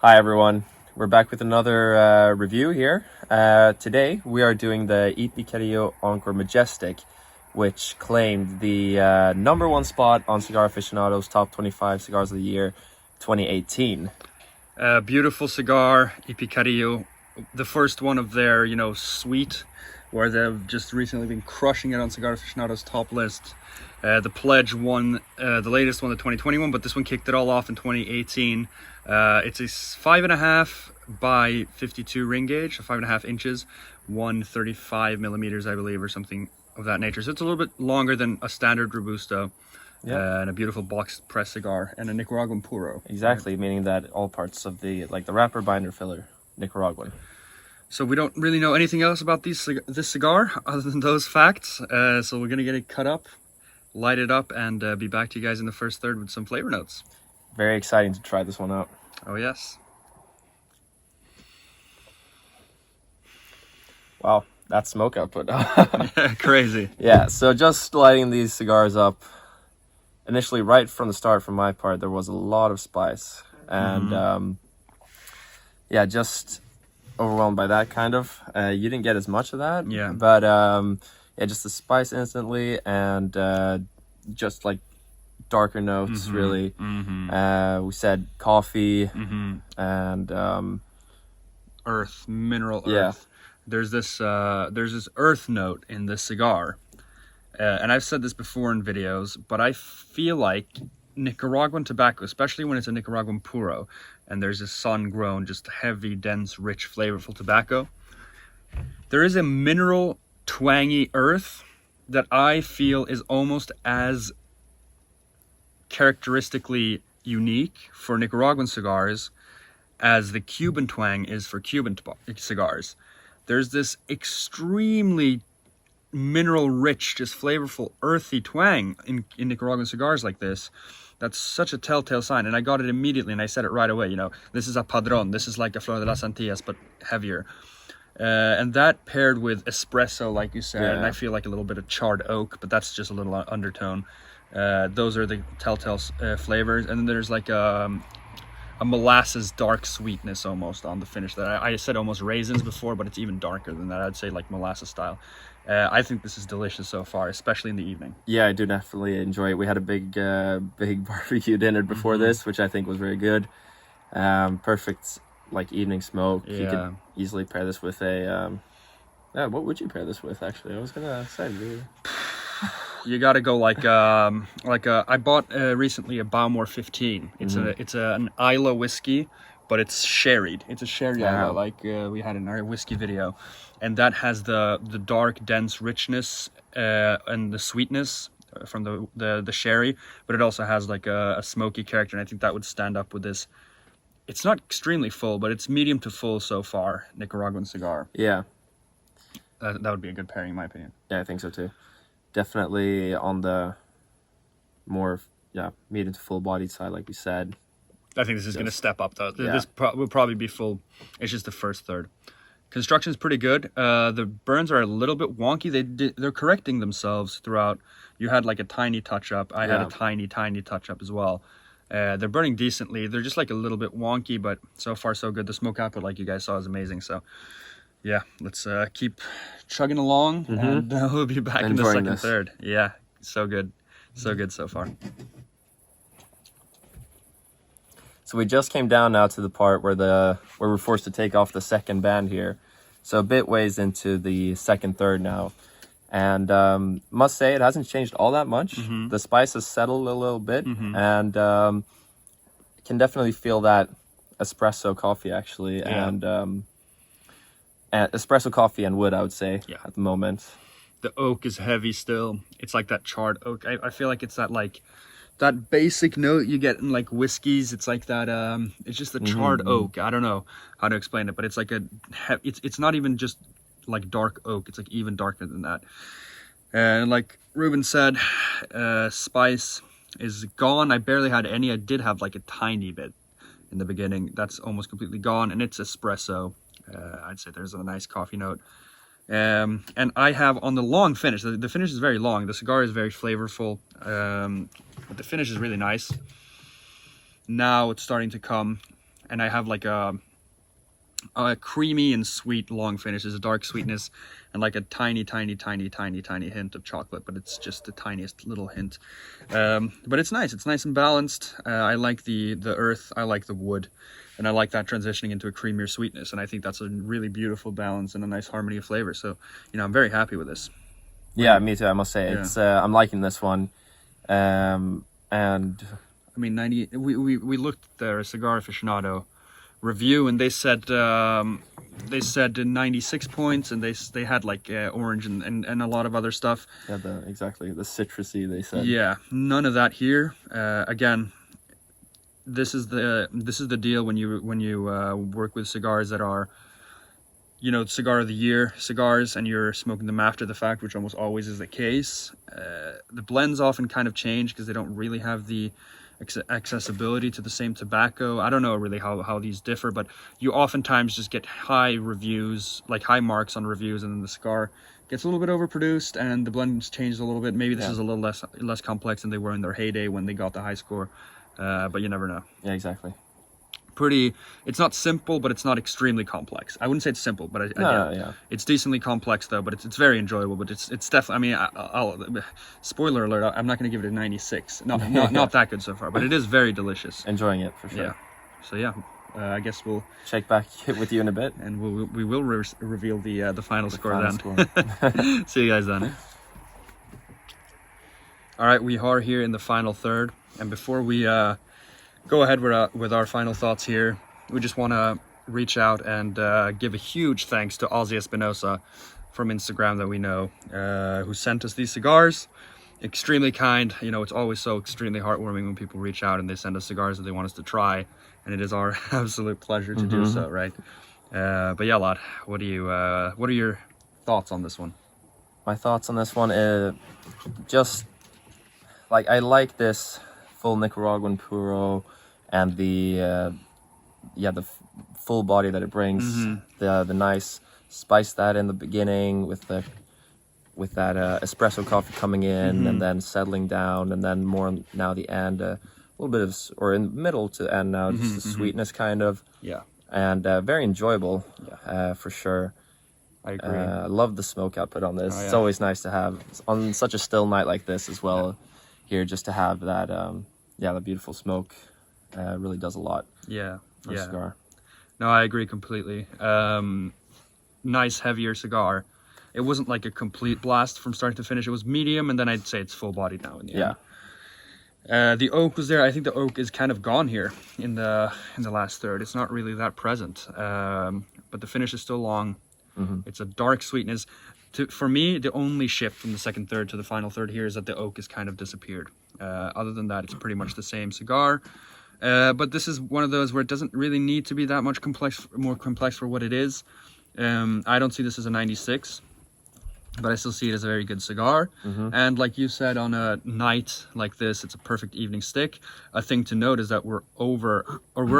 Hi everyone, we're back with another review here. Today we are doing the Carrillo Encore Majestic, which claimed the #1 spot on Cigar Aficionado's Top 25 Cigars of the Year 2018. Beautiful cigar, Carrillo, the first one of their, suite, where they've just recently been crushing it on Cigar Aficionado's top list. The Pledge won the latest one, the 2021, but this one kicked it all off in 2018. It's a 5.5 by 52 ring gauge, so 5.5 inches, 135 millimeters, I believe, or something of that nature. So it's a little bit longer than a standard Robusto. Yeah. And a beautiful box press cigar and a Nicaraguan puro. Exactly, meaning that all parts of the wrapper, binder, filler, Nicaraguan. So we don't really know anything else about this cigar other than those facts. So we're gonna get it cut up, light it up, and be back to you guys in the first third with some flavor notes. Very exciting to try this one out. Oh yes. Wow, that smoke output. Crazy. Yeah, so just lighting these cigars up, initially right from the start from my part, there was a lot of spice. And yeah, just overwhelmed by that kind of. You didn't get as much of that. Yeah. But yeah, just the spice instantly, and just like darker notes, really. We said coffee and Earth, mineral earth. Yeah. There's this earth note in this cigar. And I've said this before in videos, but I feel like Nicaraguan tobacco, especially when it's a Nicaraguan puro, and there's a sun-grown, just heavy, dense, rich, flavorful tobacco, there is a mineral, twangy earth that I feel is almost as characteristically unique for Nicaraguan cigars as the Cuban twang is for Cuban cigars. There's this extremely mineral rich, just flavorful, earthy twang in Nicaraguan cigars like this. That's such a telltale sign, and I got it immediately, and I said it right away. This is a Padron, this is like a Flor de las Antillas, but heavier. And that paired with espresso, like you said, and I feel like a little bit of charred oak, but that's just a little undertone. Those are the telltale flavors, and then there's like a molasses dark sweetness almost on the finish. That I said almost raisins before, but it's even darker than that. I'd say like molasses style. I think this is delicious so far, especially in the evening. Yeah, I do definitely enjoy it. We had a big barbecue dinner before this, which I think was very good. Perfect like evening smoke. Yeah. You could easily pair this with a yeah, what would you pair this with actually? I was gonna say You gotta go like I bought recently a Bowmore 15. It's an Isla whiskey, but it's sherried. It's a sherry Isla, like we had in our whiskey video, and that has the dark, dense richness and the sweetness from the sherry, but it also has like a smoky character, and I think that would stand up with this. It's not extremely full, but it's medium to full so far, Nicaraguan cigar. Yeah. That would be a good pairing in my opinion. Yeah, I think so too. Definitely on the more medium to full bodied side, like we said. I think this is going to step up though. This will probably be full. It's just the first third. Construction is pretty good. The burns are a little bit wonky. They're correcting themselves throughout. You had like a tiny touch up. I had a tiny touch up as well. They're burning decently. They're just like a little bit wonky, but so far so good. The smoke output, like you guys saw, is amazing. So yeah, let's keep chugging along, and we'll be back in the second third. Yeah, so good. So good so far. So we just came down now to the part where we're forced to take off the second band here. So a bit ways into the second third now. And must say it hasn't changed all that much. The spice has settled a little bit, and can definitely feel that espresso coffee actually, and espresso coffee and wood, I would say, at the moment. The oak is heavy still. It's like that charred oak. I feel like it's that basic note you get in like whiskeys. It's like that. It's just the charred oak. I don't know how to explain it, but it's like it's not even just like dark oak. It's like even darker than that. And like Ruben said, spice is gone. I barely had any. I did have like a tiny bit in the beginning. That's almost completely gone, and it's espresso. I'd say there's a nice coffee note. And I have on the long finish, the finish is very long. The cigar is very flavorful, but the finish is really nice. Now it's starting to come and I have like a creamy and sweet long finish. There's a dark sweetness and like a tiny hint of chocolate, but it's just the tiniest little hint. But it's nice and balanced. I like the earth, I like the wood, and I like that transitioning into a creamier sweetness, and I think that's a really beautiful balance and a nice harmony of flavor. So, I'm very happy with this. Yeah, me too, I must say. Yeah. It's I'm liking this one. And I mean, we looked at their Cigar Aficionado review, and they said 96 points, and they had like orange and a lot of other stuff. yeah, the citrusy, they said. Yeah, none of that here. Again, this is the deal when you work with cigars that are, cigar of the year cigars, and you're smoking them after the fact, which almost always is the case. The blends often kind of change because they don't really have the accessibility to the same tobacco. I don't know really how these differ, but you oftentimes just get high reviews, like high marks on reviews, and then the cigar gets a little bit overproduced and the blends changed a little bit. Maybe this is a little less complex than they were in their heyday when they got the high score, but you never know. Yeah, exactly. It's not simple, but it's not extremely complex. I wouldn't say it's simple, but Yeah. it's decently complex though. But it's very enjoyable. But it's definitely. I mean, I'll spoiler alert. I'm not going to give it a 96. Not that good so far, but it is very delicious. Enjoying it for sure. Yeah. So yeah, I guess we'll check back with you in a bit, and we will reveal the final score final then. See you guys then. All right, we are here in the final third, and before we go ahead with our final thoughts here, we just want to reach out and give a huge thanks to Ozzie Espinosa from Instagram that we know, who sent us these cigars. Extremely kind. It's always so extremely heartwarming when people reach out and they send us cigars that they want us to try, and it is our absolute pleasure to do so, right? But yeah, Lad, what are your thoughts on this one? My thoughts on this one is just like, I like this full Nicaraguan puro and the full body that it brings, the nice spice that in the beginning with that espresso coffee coming in and then settling down, and then more now the end, a little bit of, or in the middle to end now, just the sweetness kind of. Yeah. And very enjoyable, for sure. I agree. I love the smoke output on this. Oh, yeah. It's always nice to have on such a still night like this as well. Here, just to have that, the beautiful smoke, really does a lot. Yeah. For a cigar. No, I agree completely. Nice heavier cigar. It wasn't like a complete blast from start to finish. It was medium, and then I'd say it's full bodied now in the end. The oak was there. I think the oak is kind of gone here in the last third. It's not really that present, but the finish is still long. It's a dark sweetness. For me, the only shift from the second third to the final third here is that the oak has kind of disappeared. Other than that, it's pretty much the same cigar. But this is one of those where it doesn't really need to be that much more complex for what it is. I don't see this as a 96, but I still see it as a very good cigar. And like you said, on a night like this, it's a perfect evening stick. A thing to note is that we're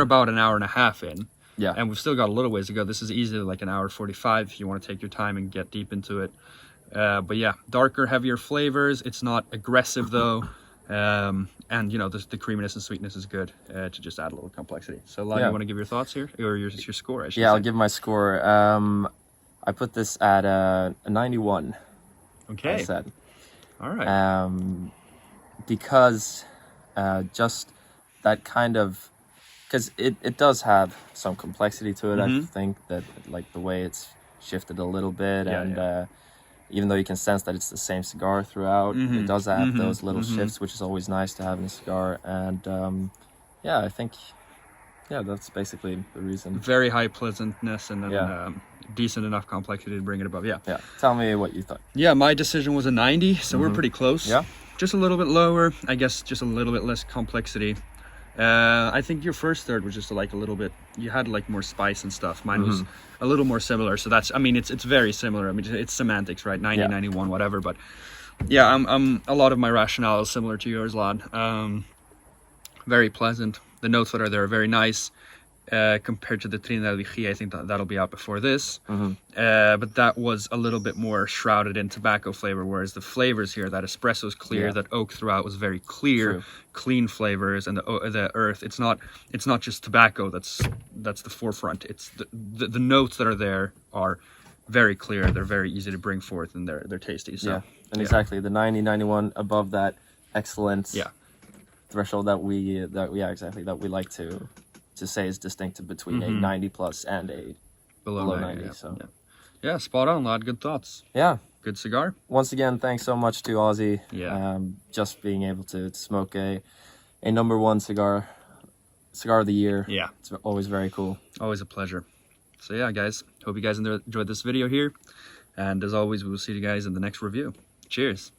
about an hour and a half in. Yeah. And we've still got a little ways to go. This is easily like an hour 45 if you want to take your time and get deep into it. But yeah, darker, heavier flavors. It's not aggressive though. And the creaminess and sweetness is good to just add a little complexity. So Lyle, you want to give your thoughts here, or your score? I should say. I'll give my score. I put this at a 91. Okay. I said. All right. Because just that kind of, because it does have some complexity to it. I think that, like, the way it's shifted a little bit, even though you can sense that it's the same cigar throughout, it does have those little shifts, which is always nice to have in a cigar. And I think that's basically the reason. Very high pleasantness and then decent enough complexity to bring it above. Yeah. Tell me what you thought. Yeah, my decision was a 90, so we're pretty close. Yeah. Just a little bit lower, I guess. Just a little bit less complexity. I think your first third was just like a little bit, you had like more spice and stuff. Mine was a little more similar. So that's, I mean, it's very similar. I mean, it's semantics, right? 90, 91, whatever. But yeah, I'm a lot of my rationale is similar to yours, Lad. Very pleasant. The notes that are there are very nice. compared to the Trinidad Vigia. I think that'll be out before this. Mm-hmm. But that was a little bit more shrouded in tobacco flavor, whereas the flavors here, that espresso's clear, Yeah. that oak throughout was very clear, True. clean flavors, and the earth. It's not just tobacco that's the forefront. It's the notes that are there are very clear. They're very easy to bring forth, and they're tasty. So Yeah, and exactly the 90, 91 above that excellence yeah. threshold that we like to say is distinctive between a 90 plus and a below 90. yeah. So Yeah, spot on, lad. Good thoughts. yeah. Good cigar. Once again, thanks so much to Ozzie. Yeah. Just being able to smoke a #1 cigar of the year. Yeah. It's always very cool. Always a pleasure. So yeah, guys, hope you guys enjoyed this video here. And as always, we will see you guys in the next review. Cheers.